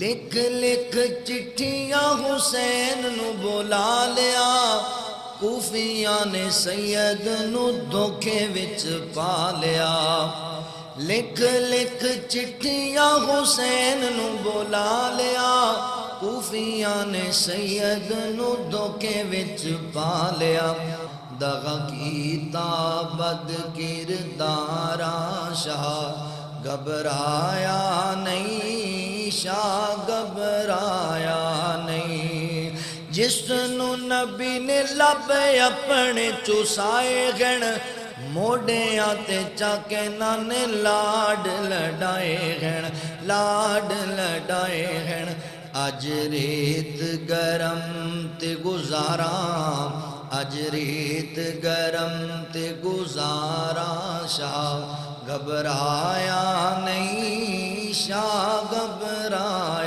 لکھ لکھ چٹھیاں حسین نو بلا لیا، کوفیاں نے سید نو دھوکے وچ پا لیا۔ لکھ لکھ چٹھیاں حسین نو بلا لیا، کوفیاں نے سید نو دھوکے وچ پا لیا۔ دغا کیتا بد کرداراں شاہ گھبرایا نہیں، شاہ گھبرایا نہیں۔ جس نو نبی نے لب اپنے چسائے گھن، موڈیاں تے چاکے نانے لاڈ لڈائے گھن، لاڈ لڈائے گھن۔ اج ریت گرم تے گزاراں، اج ریت گرم تے گزاراں، شاہ گھبرایا نہیں، شاہ گھبرایا